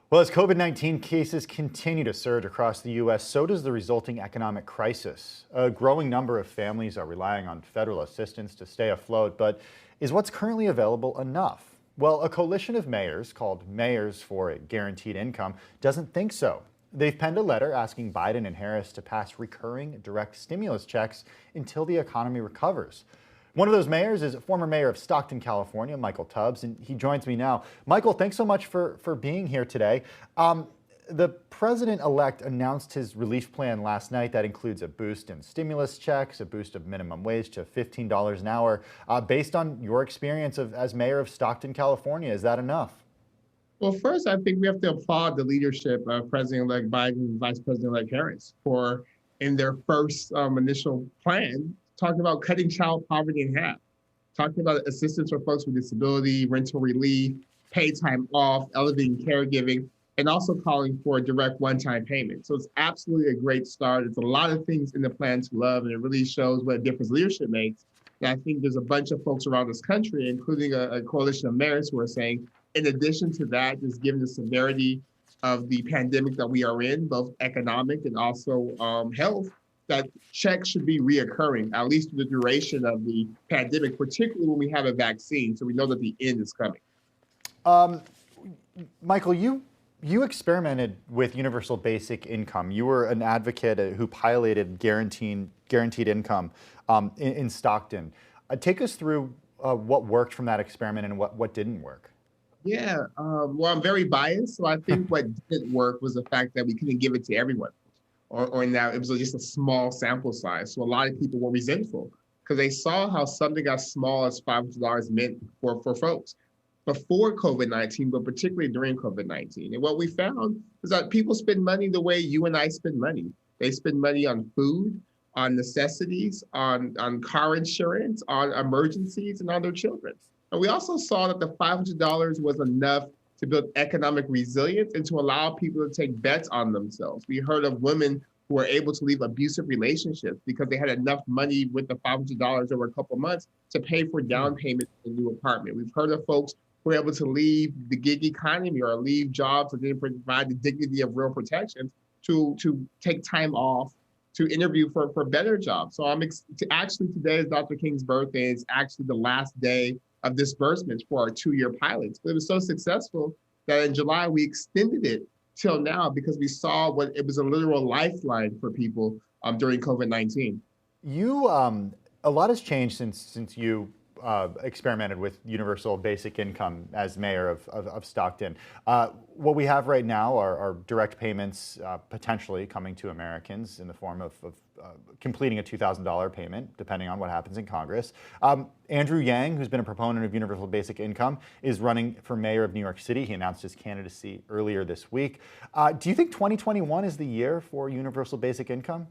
Well, as COVID-19 cases continue to surge across the U.S., so does the resulting economic crisis. A growing number of families are relying on federal assistance to stay afloat, but is what's currently available enough? Well, a coalition of mayors called Mayors for a Guaranteed Income doesn't think so. They've penned a letter asking Biden and Harris to pass recurring direct stimulus checks until the economy recovers. One of those mayors is former mayor of Stockton, California, Michael Tubbs, and he joins me now. Michael, thanks so much for being here today. The president-elect announced his relief plan last night that includes a boost in stimulus checks, a boost of minimum wage to $15 an hour. Based on your experience as mayor of Stockton, California, is that enough? Well, first, I think we have to applaud the leadership of President-elect Biden and Vice President-elect Harris for, in their first initial plan, talking about cutting child poverty in half, talking about assistance for folks with disability, rental relief, paid time off, elevating caregiving, and also calling for a direct one-time payment. So it's absolutely a great start. There's a lot of things in the plan to love, and it really shows what a difference leadership makes. And I think there's a bunch of folks around this country, including a coalition of mayors, who are saying, in addition to that, just given the severity of the pandemic that we are in, both economic and also health, that checks should be reoccurring, at least for the duration of the pandemic, particularly when we have a vaccine, so we know that the end is coming. Michael, you experimented with universal basic income. You were an advocate who piloted guaranteed income in Stockton. Take us through what worked from that experiment and what didn't work. Yeah, well, I'm very biased, so I think what didn't work was the fact that we couldn't give it to everyone, or now it was just a small sample size. So a lot of people were resentful because they saw how something as small as $500 meant for folks before COVID-19, but particularly during COVID-19. And what we found is that people spend money the way you and I spend money. They spend money on food, on necessities, on car insurance, on emergencies, and on their children. And we also saw that the $500 was enough to build economic resilience and to allow people to take bets on themselves. We heard of women who were able to leave abusive relationships because they had enough money with the $500 over a couple of months to pay for down payment in a new apartment. We've heard of folks who were able to leave the gig economy or leave jobs that didn't provide the dignity of real protection to take time off to interview for better jobs. So actually today is Dr. King's birthday. It's actually the last day of disbursements for our 2-year pilots. But it was so successful that in July, we extended it till now because we saw what it was a literal lifeline for people during COVID-19. A lot has changed since you experimented with universal basic income as mayor of Stockton. What we have right now are direct payments potentially coming to Americans in the form of completing a $2,000 payment, depending on what happens in Congress. Andrew Yang, who's been a proponent of universal basic income, is running for mayor of New York City. He announced his candidacy earlier this week. Do you think 2021 is the year for universal basic income?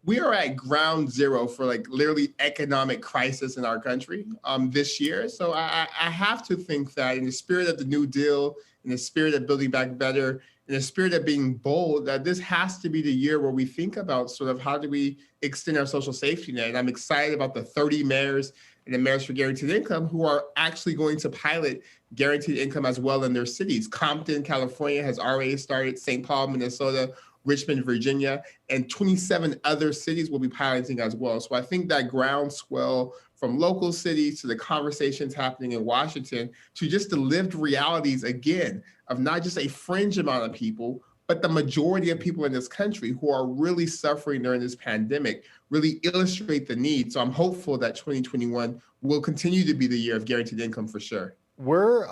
We are at ground zero for literally economic crisis in our country this year. So I have to think that in the spirit of the New Deal, in the spirit of building back better, in the spirit of being bold, that this has to be the year where we think about sort of how do we extend our social safety net. And I'm excited about the 30 mayors and the mayors for guaranteed income who are actually going to pilot guaranteed income as well in their cities. Compton, California has already started, St. Paul, Minnesota, Richmond, Virginia, and 27 other cities will be piloting as well. So I think that groundswell from local cities to the conversations happening in Washington to just the lived realities, again, of not just a fringe amount of people, but the majority of people in this country who are really suffering during this pandemic really illustrate the need. So I'm hopeful that 2021 will continue to be the year of guaranteed income for sure. We're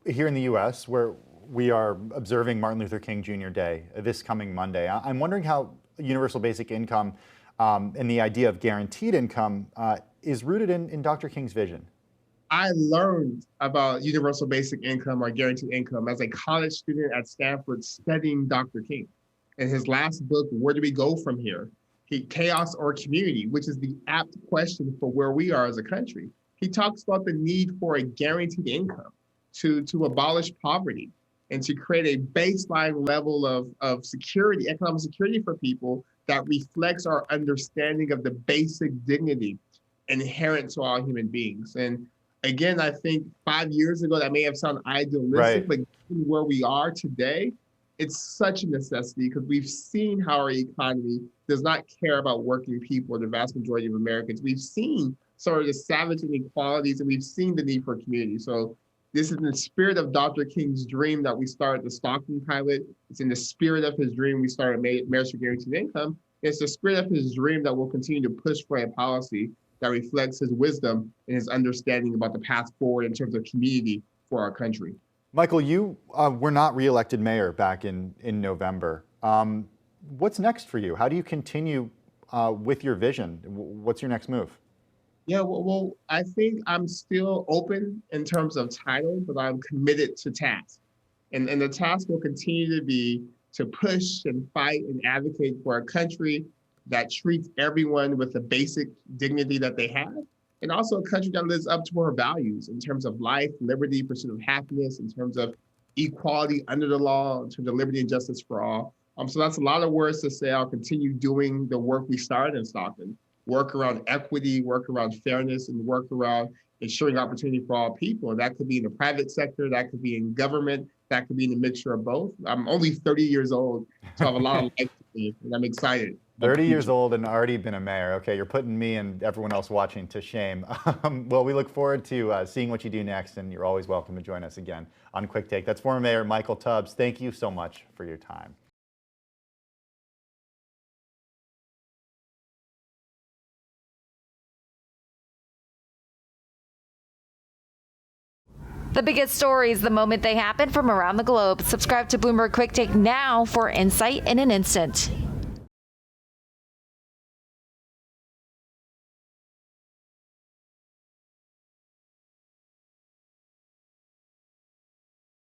here in the U.S., where we are observing Martin Luther King Jr. Day this coming Monday. I'm wondering how universal basic income and the idea of guaranteed income is rooted in Dr. King's vision. I learned about universal basic income or guaranteed income as a college student at Stanford studying Dr. King. In his last book, Where Do We Go From Here? Chaos or Community, which is the apt question for where we are as a country. He talks about the need for a guaranteed income to abolish poverty and to create a baseline level of security, economic security for people that reflects our understanding of the basic dignity inherent to all human beings. And Again, I think 5 years ago that may have sounded idealistic, Right. but where we are today, it's such a necessity because we've seen how our economy does not care about working people, or the vast majority of Americans. We've seen sort of the savage inequalities, and we've seen the need for community. So this is in the spirit of Dr. King's dream that we started the Stockton pilot. It's in the spirit of his dream we started Marriage for Guaranteed Income. It's the spirit of his dream that will continue to push for a policy that reflects his wisdom and his understanding about the path forward in terms of community for our country. Michael, you were not reelected mayor back in November. What's next for you? How do you continue with your vision? What's your next move? Yeah, well, I think I'm still open in terms of title, but I'm committed to task. And the task will continue to be to push and fight and advocate for a country that treats everyone with the basic dignity that they have, and also a country that lives up to our values in terms of life, liberty, pursuit of happiness, in terms of equality under the law, in terms of liberty and justice for all. So that's a lot of words to say. I'll continue doing the work we started in Stockton, work around equity, work around fairness, and work around ensuring opportunity for all people. And that could be in the private sector, that could be in government, that could be in a mixture of both. I'm only 30 years old, so I have a lot of life to live, and I'm excited. 30 years old and already been a mayor. Okay, you're putting me and everyone else watching to shame. Well, we look forward to seeing what you do next, and you're always welcome to join us again on Quick Take. That's former Mayor Michael Tubbs. Thank you so much for your time. The biggest stories the moment they happen from around the globe. Subscribe to Bloomberg Quick Take now for insight in an instant.